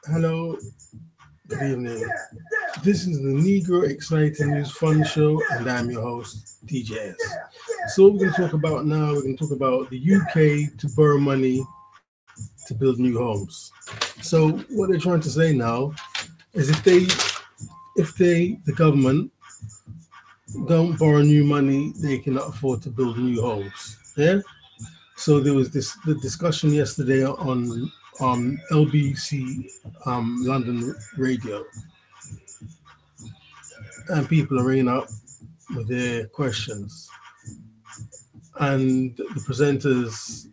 Hello, good evening. This is the Negro Exciting News Fun Show, and I'm your host, DJS. So, what we're going to talk about now, we're going to talk about the UK to borrow money to build new homes. So, what they're trying to say now is the government don't borrow new money, they cannot afford to build new homes. Yeah. So there was the discussion yesterday on LBC London Radio, and people are ringing up with their questions, and the presenters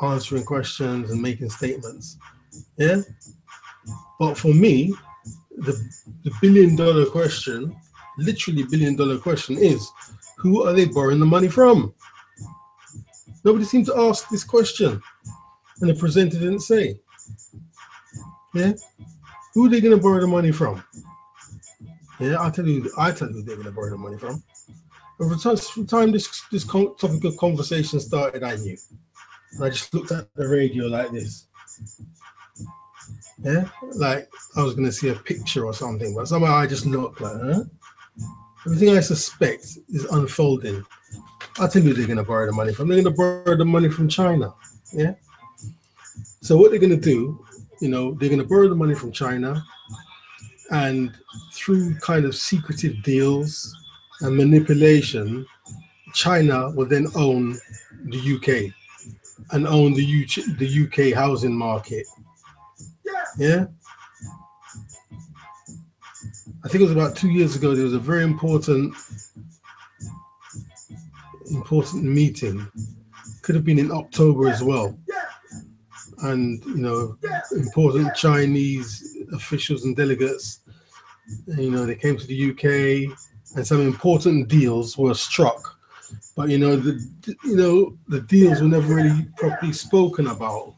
answering questions and making statements. Yeah, but for me, the $1 billion question, literally $1 billion question, is who are they borrowing the money from? Nobody seemed to ask this question, and the presenter didn't say. Yeah, who are they going to borrow the money from? Yeah, I tell you who they're going to borrow the money from. And from the time this topic of conversation started, I knew. And I just looked at the radio like this. Yeah, like I was going to see a picture or something, but somehow I just looked like, huh? Everything I suspect is unfolding. I'll tell you they're going to borrow the money from. They're going to borrow the money from China. Yeah. So what they're going to do, they're going to borrow the money from China, and through kind of secretive deals and manipulation, China will then own the UK and own the UK housing market. Yeah. I think it was about 2 years ago, there was a very important meeting. Could have been in October as well. And, important Chinese officials and delegates, they came to the UK, and some important deals were struck. But, the deals were never really properly spoken about.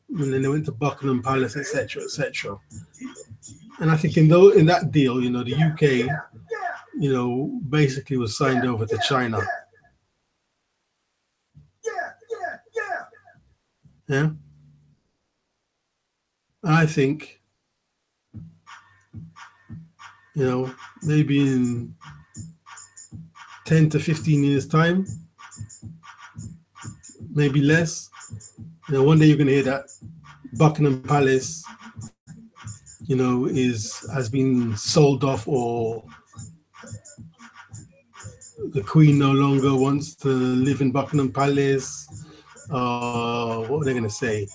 And then they went to Buckingham Palace, etc., etc. And I think in that deal, the UK, basically was signed over to China. Yeah. I think, maybe in 10 to 15 years' time, maybe less, one day you're going to hear that Buckingham Palace, has been sold off, or the Queen no longer wants to live in Buckingham Palace. What are they going to say?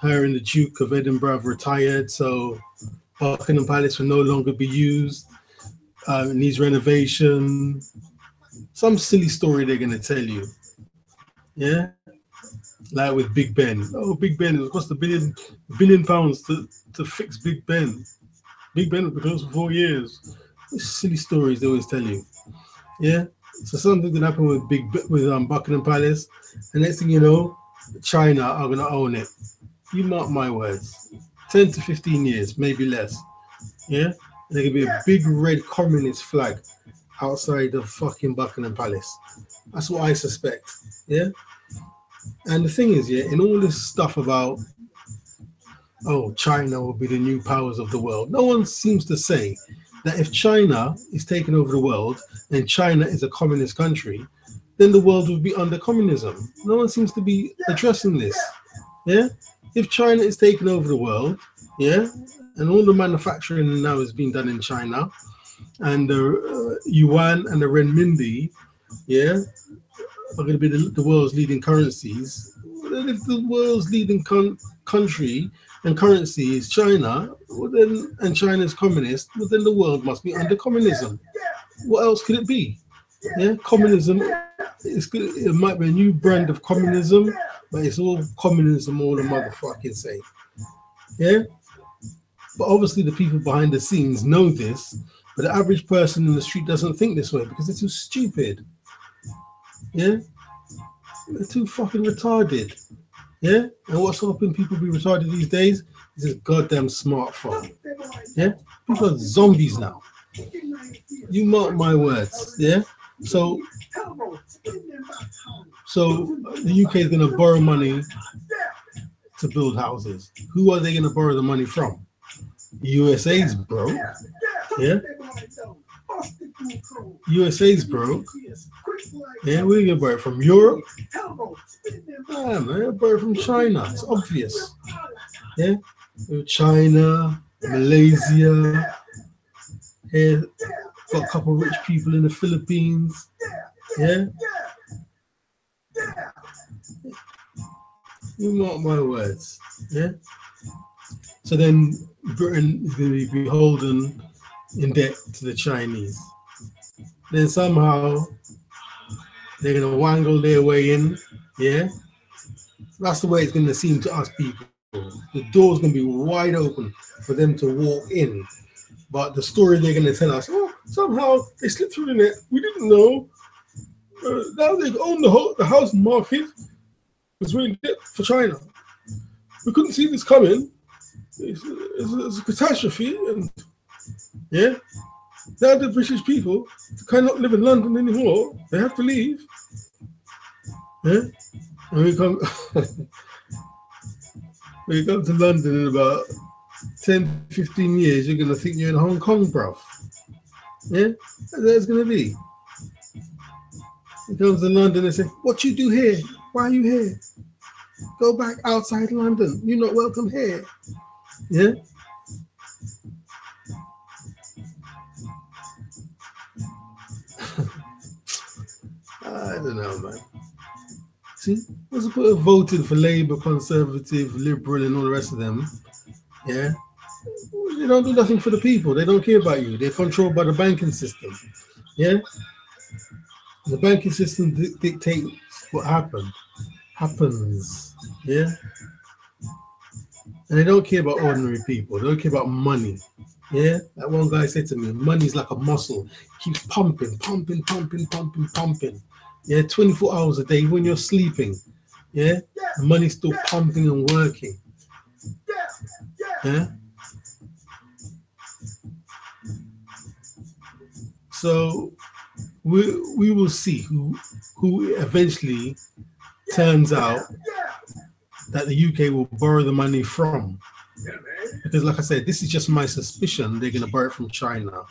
Her and the Duke of Edinburgh have retired, so Buckingham Palace will no longer be used. It needs renovation. Some silly story they're going to tell you. Yeah? Like with Big Ben. Oh, Big Ben, it cost £1 billion to fix Big Ben. Big Ben will be closed for 4 years. These silly stories they always tell you. Yeah? So something can happen with Buckingham Palace, and next thing you know, China are going to own it. You mark my words. 10 to 15 years, maybe less. Yeah? And there could be a big red communist flag outside the fucking Buckingham Palace. That's what I suspect. Yeah? And the thing is, in all this stuff about, China will be the new powers of the world, no one seems to say that if China is taking over the world and China is a communist country, then the world will be under communism. No one seems to be addressing this. Yeah? If China is taking over the world, yeah, and all the manufacturing now is being done in China, and the yuan and the renminbi, yeah, are going to be the world's leading currencies. Then if the world's leading country and currency is China, and China is communist, then the world must be under communism. What else could it be? Yeah, communism. It might be a new brand of communism, but it's all communism all the motherfucking same. Yeah? But obviously the people behind the scenes know this, but the average person in the street doesn't think this way because they're too stupid. Yeah? They're too fucking retarded. Yeah? And what's helping people be retarded these days is this goddamn smartphone. Yeah? People are zombies now. You mark my words. Yeah? So the UK is going to borrow money to build houses. Who are they going to borrow the money from? USA's broke. Yeah. USA's broke. Yeah, we're going to borrow it from Europe. Yeah, man, borrow it from China. It's obvious. Yeah. China, Malaysia. Yeah. Got a couple of rich people in the Philippines. Yeah. You mark my words. Yeah. So then Britain is going to be beholden in debt to the Chinese. Then somehow they're going to wangle their way in. Yeah. That's the way it's going to seem to us people. The door's going to be wide open for them to walk in. But the story they're going to tell us, oh, somehow they slipped through the net. We didn't know. Now they own the house market. It's really debt for China. We couldn't see this coming. It's a catastrophe. And yeah, now the British people cannot live in London anymore. They have to leave. Yeah, and we come to London in about 10, 15 years, you're going to think you're in Hong Kong, bruv. Yeah, that's what it's going to be. He comes to London and says, what you do here? Why are you here? Go back outside London. You're not welcome here. Yeah? I don't know, man. See, what's the point of voting for Labour, Conservative, Liberal, and all the rest of them? Yeah? They don't do nothing for the people. They don't care about you. They're controlled by the banking system. Yeah? The banking system dictates what happens. Yeah? And they don't care about ordinary people. They don't care about money. Yeah? That one guy said to me, money's like a muscle. It keeps pumping. Yeah? 24 hours a day, even when you're sleeping. Yeah? The money's still pumping and working. Yeah? So we will see who eventually turns out that the UK will borrow the money from. Because like I said, this is just my suspicion. They're going to borrow it from China.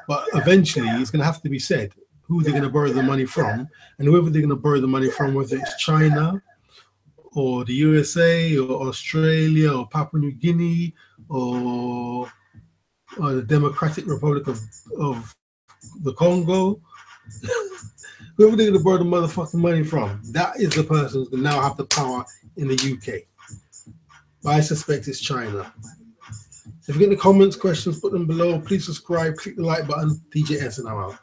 But eventually it's going to have to be said who they're going to borrow the money from, and whoever they're going to borrow the money from, whether it's China or the USA or Australia or Papua New Guinea or the Democratic Republic of the Congo, whoever they're going to borrow the motherfucking money from, that is the person who's going to now have the power in the UK. But I suspect it's China. If you get any comments, questions, put them below. Please subscribe, click the like button. DJ S and I'm out.